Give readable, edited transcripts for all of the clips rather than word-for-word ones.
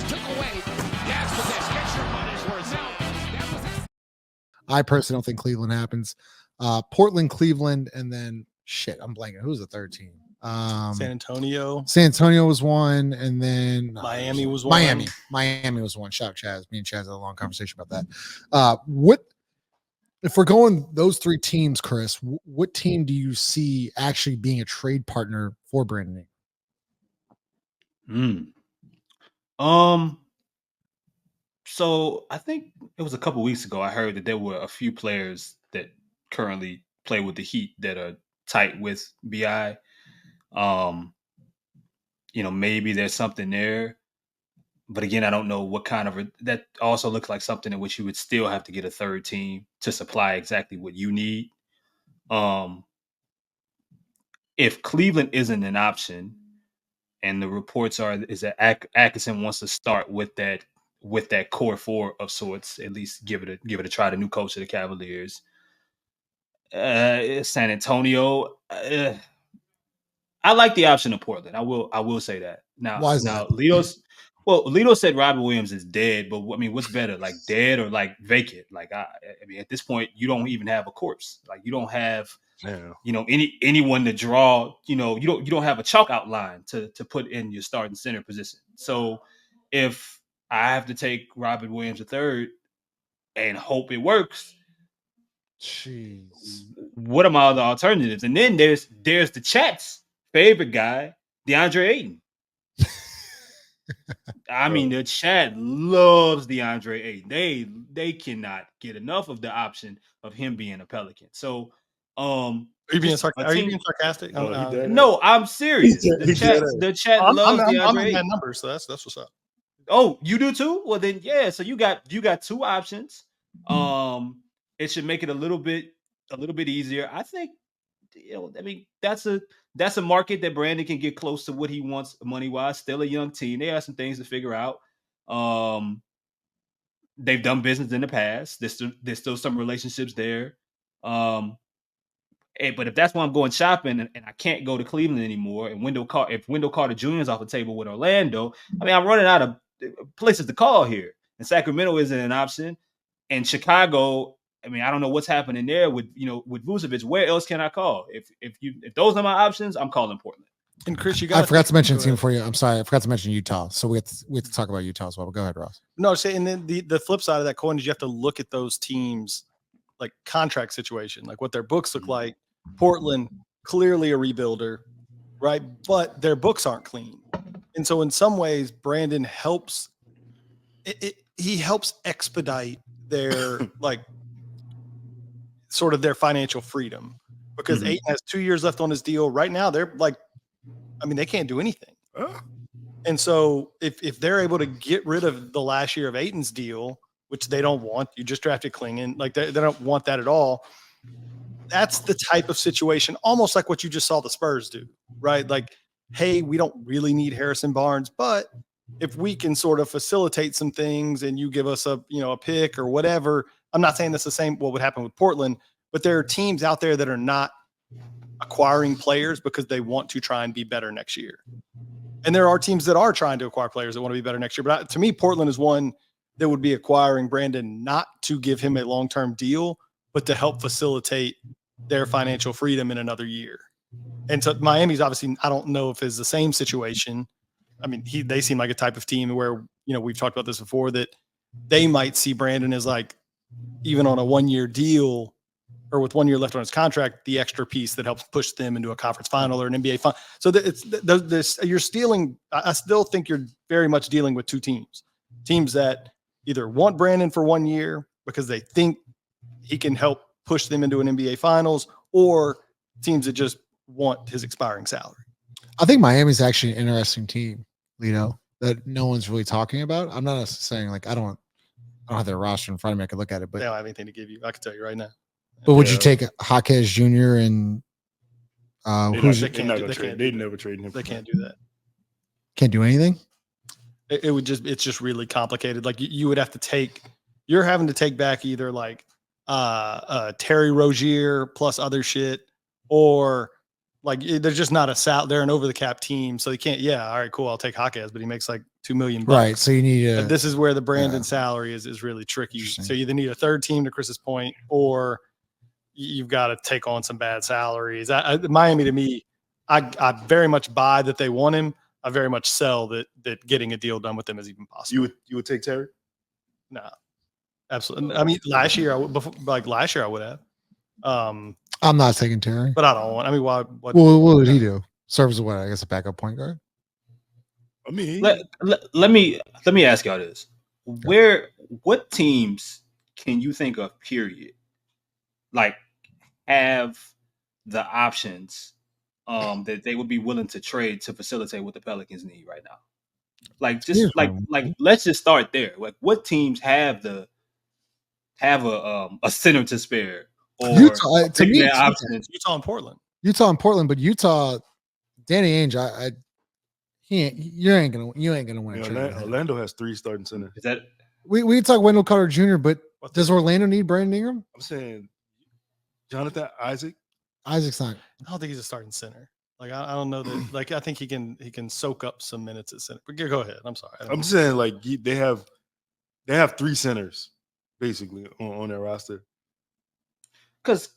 took away. That's the best. Get your money's worth. Now, that was it. I personally don't think Cleveland happens. Portland, Cleveland, and then I'm blanking. Who's the third team? San Antonio. San Antonio was one, and then Miami was one. Miami was one. Shout out Chaz. Me and Chaz had a long conversation about that. What if we're going those three teams, Chris? What team do you see actually being a trade partner for Brandon Ingram? So I think it was a couple weeks ago I heard that there were a few players that currently play with the Heat that are tight with BI. Maybe there's something there, but again, I don't know what kind of that also looks like something in which you would still have to get a third team to supply exactly what you need. If Cleveland isn't an option, and the reports is that Atkinson wants to start with that core four of sorts, at least give it a try. The new coach of the Cavaliers, San Antonio. I like the option of Portland. I will say that. Now, why is that? Lito said Robert Williams is dead, but I mean, what's better, like dead or like vacant? Like I mean, at this point, you don't even have a corpse. Like you don't have, anyone to draw. You don't have a chalk outline to put in your starting center position. So if I have to take Robert Williams III and hope it works, jeez, what are my other alternatives? And then there's the chat's favorite guy, DeAndre Ayton. I mean, the chat loves DeAndre Ayton. They cannot get enough of the option of him being a Pelican. So, are you being sarcastic? No, I'm serious. The chat loves DeAndre Ayton. That number, so that's what's up. Oh, you do too? Well, then, yeah. So you got two options. It should make it a little bit easier. I think. I mean, that's a market that Brandon can get close to what he wants money wise. Still a young team. They have some things to figure out. They've done business in the past. There's still some relationships there. But if that's why I'm going shopping and I can't go to Cleveland anymore, and if Wendell Carter Jr. is off the table with Orlando, I mean, I'm running out of places to call here. And Sacramento isn't an option. And Chicago, I mean, I don't know what's happening there with Vucevic. Where else can I call? If those are my options, I'm calling Portland. And Chris, I forgot to mention a team for you. I'm sorry, I forgot to mention Utah. So we have to talk about Utah as well. But go ahead, Ross. No, and then the flip side of that coin is you have to look at those teams like contract situation, like what their books look like. Portland, clearly a rebuilder, right? But their books aren't clean. And so in some ways, Brandon helps. He helps expedite their sort of their financial freedom, because Ayton has 2 years left on his deal. Right now, they're they can't do anything. And so if they're able to get rid of the last year of Ayton's deal, which they don't want, you just drafted Klingon, they don't want that at all. That's the type of situation, almost like what you just saw the Spurs do, right? Like, hey, we don't really need Harrison Barnes, but if we can sort of facilitate some things and you give us a pick or whatever. I'm not saying that's the same what would happen with Portland, but there are teams out there that are not acquiring players because they want to try and be better next year. And there are teams that are trying to acquire players that want to be better next year. But to me, Portland is one that would be acquiring Brandon not to give him a long-term deal, but to help facilitate their financial freedom in another year. And so Miami's obviously, I don't know if it's the same situation. I mean, they seem like a type of team where, we've talked about this before, that they might see Brandon as even on a 1-year deal or with 1 year left on his contract, the extra piece that helps push them into a conference final or an NBA final. So you're stealing. I still think you're very much dealing with two teams that either want Brandon for 1 year because they think he can help push them into an NBA finals, or teams that just want his expiring salary. I think Miami's actually an interesting team, that no one's really talking about. I'm not saying I don't have their roster in front of me. I could look at it, but they don't have anything to give you. I can tell you right now. But would you take Jaquez Jr. and they never trade him. They can't do that. Can't do anything. It's just really complicated. Like you would have to you're having to take back either Terry Rozier plus other shit, or Like they're just not they're an over the cap team, so they can't. Yeah, all right, cool. I'll take Jaquez, but he makes like $2 million. Right. So you need But a this is where the Brandon salary is really tricky. Interesting. So you either need a third team, to Chris's point, or you've got to take on some bad salaries. Miami, to me, I very much buy that they want him. I very much sell that getting a deal done with them is even possible. You would take Terry? No, absolutely. I mean, last year I would have. I'm not taking Terry. But I don't want. I mean, why? What did he do? Serves as what? I guess a backup point guard. I mean, let me ask y'all this: what teams can you think of? Period, like have the options that they would be willing to trade to facilitate what the Pelicans need right now. Like just like let's just start there. Like what teams have a center to spare or Utah, to me, options? Utah and Portland. But Utah, Danny Ainge, you ain't gonna win. Orlando has 3 starting centers. Is that we talk Wendell Carter Jr., but does Orlando need Brandon Ingram? I'm saying Jonathan Isaac. Isaac's not. I don't think he's a starting center. Like I don't know that. Like I think he can soak up some minutes at center. But go ahead. I'm sorry. I'm saying like they have 3 centers basically on their roster. Because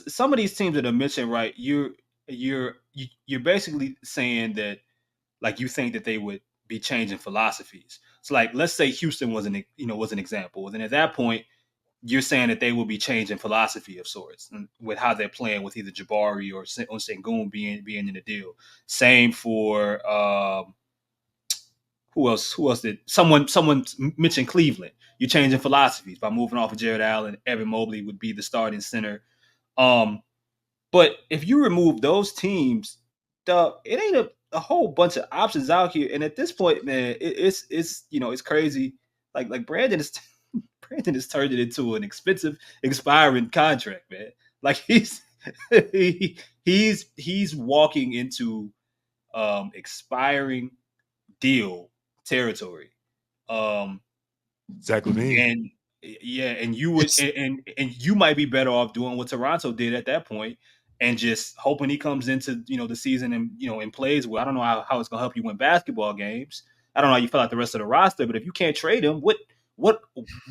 some of these teams that are mentioned, right? You're basically saying that like you think that they would be changing philosophies. So like let's say Houston was an example. And then at that point, you're saying that they will be changing philosophy of sorts with how they're playing with either Jabari or Sengun being in the deal. Same for who else did someone mentioned Cleveland. You're changing philosophies by moving off of Jared Allen. Evan Mobley would be the starting center. But if you remove those teams, it ain't a whole bunch of options out here. And at this point, man, it's crazy. Like Brandon has turned it into an expensive, expiring contract, man. Like he's walking into expiring deal territory. Exactly. And you would and you might be better off doing what Toronto did at that point and just hoping he comes into the season and plays well. I don't know how it's gonna help you win basketball games. I don't know how you feel like the rest of the roster, but if you can't trade him, what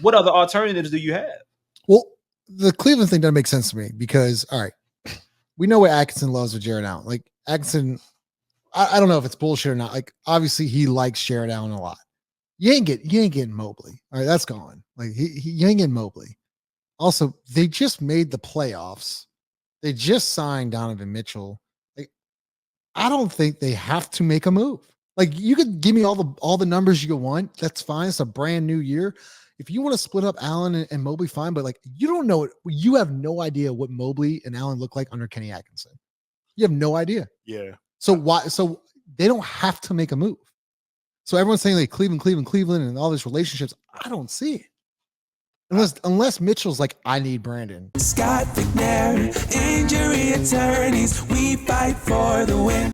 other alternatives do you have? Well, the Cleveland thing doesn't make sense to me because all right, we know what Atkinson loves with Jared Allen. Like Atkinson, I don't know if it's bullshit or not. Like obviously he likes Jared Allen a lot. You ain't getting Mobley. All right, that's gone. Like you ain't getting Mobley. Also, they just made the playoffs. They just signed Donovan Mitchell. Like, I don't think they have to make a move. Like you could give me all the numbers you want. That's fine. It's a brand new year. If you want to split up Allen and Mobley, fine. But like you don't know it. You have no idea what Mobley and Allen look like under Kenny Atkinson. You have no idea. Yeah. So why? So they don't have to make a move. So everyone's saying like Cleveland, and all these relationships. I don't see it. Unless Mitchell's like, I need Brandon. Scott McNair, injury attorneys, we fight for the win.